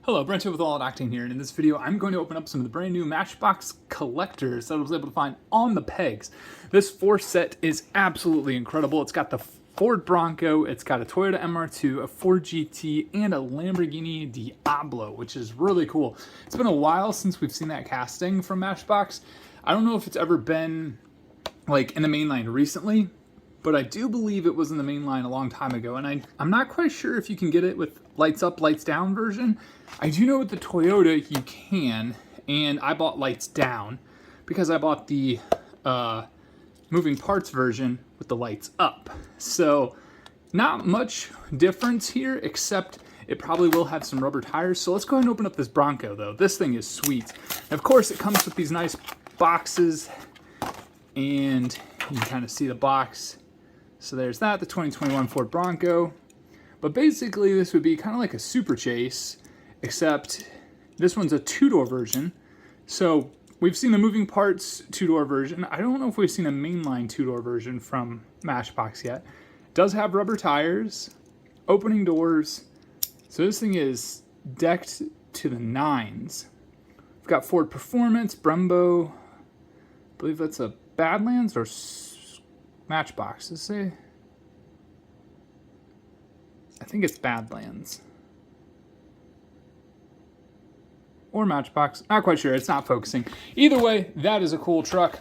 Hello, Bronco with All Octane here, and in this video I'm going to open up some of the brand new Matchbox Collectors that I was able to find on the pegs. This 4 set is absolutely incredible. It's got the Ford Bronco, it's got a Toyota MR2, a Ford GT, and a Lamborghini Diablo, which is really cool. It's been a while since we've seen that casting from Matchbox. I don't know if it's ever been like in the main line recently, but I do believe it was in the main line a long time ago, and I'm not quite sure if you can get it with lights up, lights down version. I do know with the Toyota you can, and I bought lights down because I bought the moving parts version with the lights up. So not much difference here, except it probably will have some rubber tires. So let's go ahead and open up this Bronco though. This thing is sweet. And of course it comes with these nice boxes, and you can kind of see the box. So there's that, the 2021 Ford Bronco. But basically this would be kind of like a Super Chase, except this one's a 2-door version. So we've seen the moving parts 2-door version. I don't know if we've seen a mainline 2-door version from Matchbox yet. It does have rubber tires, opening doors. So this thing is decked to the nines. We've got Ford Performance, Brembo. I believe that's a Badlands or Matchbox. Let's say, I think it's Badlands or Matchbox. Not quite sure. It's not focusing. Either way, that is a cool truck.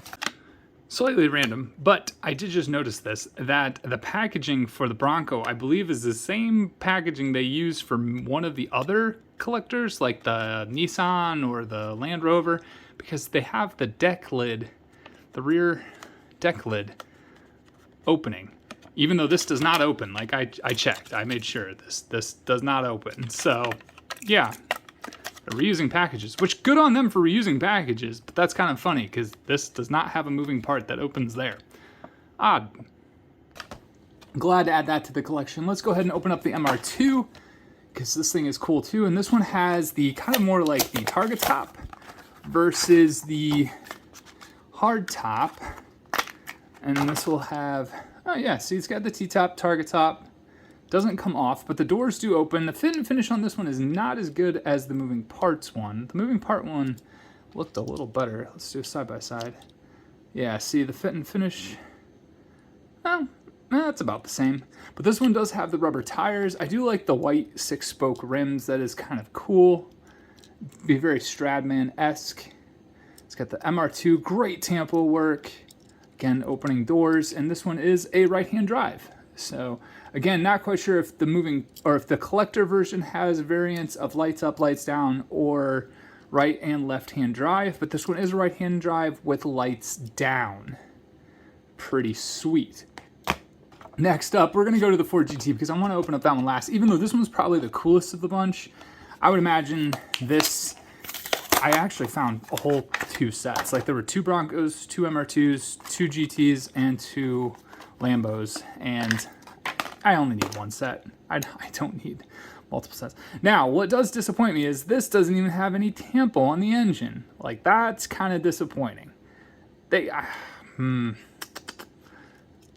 Slightly random, but I did just notice this, that the packaging for the Bronco, I believe, is the same packaging they use for one of the other collectors, like the Nissan or the Land Rover, because they have the deck lid, the rear deck lid opening. Even though this does not open, like I checked, I made sure this does not open. So yeah, they're reusing packages, which good on them for reusing packages, but that's kind of funny because this does not have a moving part that opens there. Odd. Glad to add that to the collection. Let's go ahead and open up the MR2 because this thing is cool too. And this one has the kind of more like the target top versus the hard top. And this will have, oh yeah, see, it's got the T-top, target top. Doesn't come off, but the doors do open. The fit and finish on this one is not as good as the moving parts one. The moving part one looked a little better. Let's do side by side. Yeah, see, the fit and finish, well, it's about the same. But this one does have the rubber tires. I do like the white 6-spoke rims. That is kind of cool. Be very Stradman-esque. It's got the MR2, great tampo work. Again, opening doors, and this one is a right-hand drive. So again, not quite sure if the moving or if the collector version has variants of lights up, lights down, or right and left-hand drive, but this one is a right-hand drive with lights down. Pretty sweet. Next up, we're gonna go to the Ford GT because I want to open up that one last. Even though this one's probably the coolest of the bunch, I would imagine this. I actually found a whole 2 sets. Like there were 2 Broncos, 2 MR2s, 2 GTs, and 2 Lambos, and I only need 1 set. I don't need multiple sets. Now, what does disappoint me is this doesn't even have any tampo on the engine. Like, that's kind of disappointing. I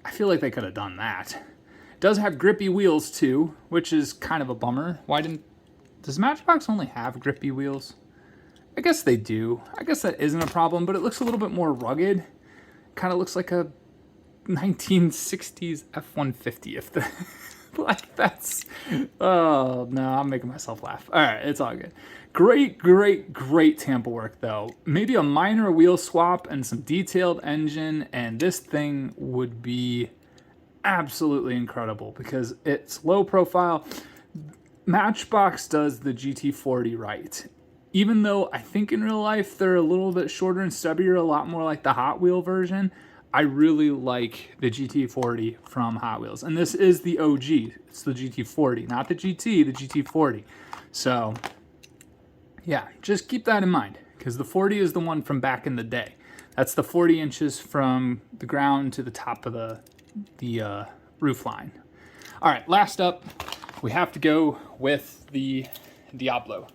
feel like they could have done that. It does have grippy wheels too, which is kind of a bummer. Does Matchbox only have grippy wheels? I guess they do. I guess that isn't a problem, but it looks a little bit more rugged. Kind of looks like a 1960s F-150. If the like that's, oh no, I'm making myself laugh. All right, it's all good. Great tampo work though. Maybe a minor wheel swap and some detailed engine, and this thing would be absolutely incredible because it's low profile. Matchbox does the GT40 right. Even though I think in real life they're a little bit shorter and stubbier, a lot more like the Hot Wheel version, I really like the GT40 from Hot Wheels. And this is the OG. It's the GT40, not the GT, the GT40. So, yeah, just keep that in mind because the 40 is the one from back in the day. That's the 40 inches from the ground to the top of the roof line. All right, last up, we have to go with the Diablo.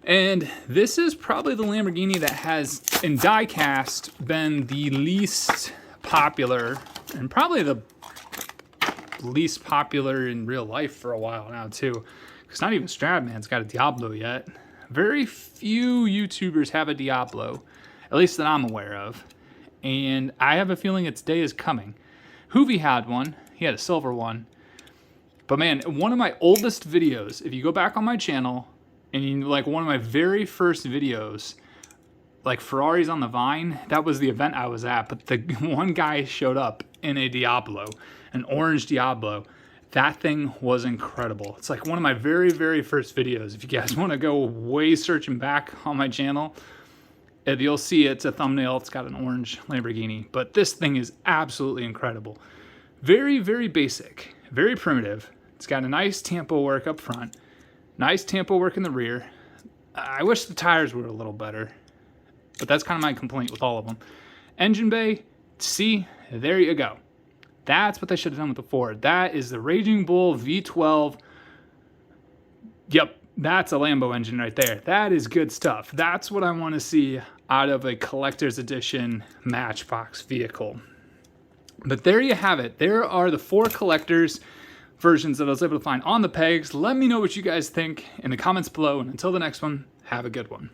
And this is probably the Lamborghini that has, in die-cast, been the least popular and probably the least popular in real life for a while now too. Because not even Stradman's got a Diablo yet. Very few YouTubers have a Diablo, at least that I'm aware of. And I have a feeling its day is coming. Hoovy had one. He had a silver one. But man, one of my oldest videos, if you go back on my channel, and you like one of my very first videos, like Ferraris on the Vine, that was the event I was at, but the one guy showed up in a Diablo, an orange Diablo. That thing was incredible. It's like one of my very, very first videos. If you guys want to go way searching back on my channel, you'll see it's a thumbnail. It's got an orange Lamborghini, but this thing is absolutely incredible. Very, very basic, very primitive. It's got a nice tampo work up front, nice tampo work in the rear. I wish the tires were a little better, but that's kind of my complaint with all of them. Engine bay, see, there you go. That's what they should have done with the Ford. That is the Raging Bull V12. Yep, that's a Lambo engine right there. That is good stuff. That's what I want to see out of a collector's edition Matchbox vehicle. But there you have it. There are the 4 collectors versions that I was able to find on the pegs. Let me know what you guys think in the comments below. And until the next one, have a good one.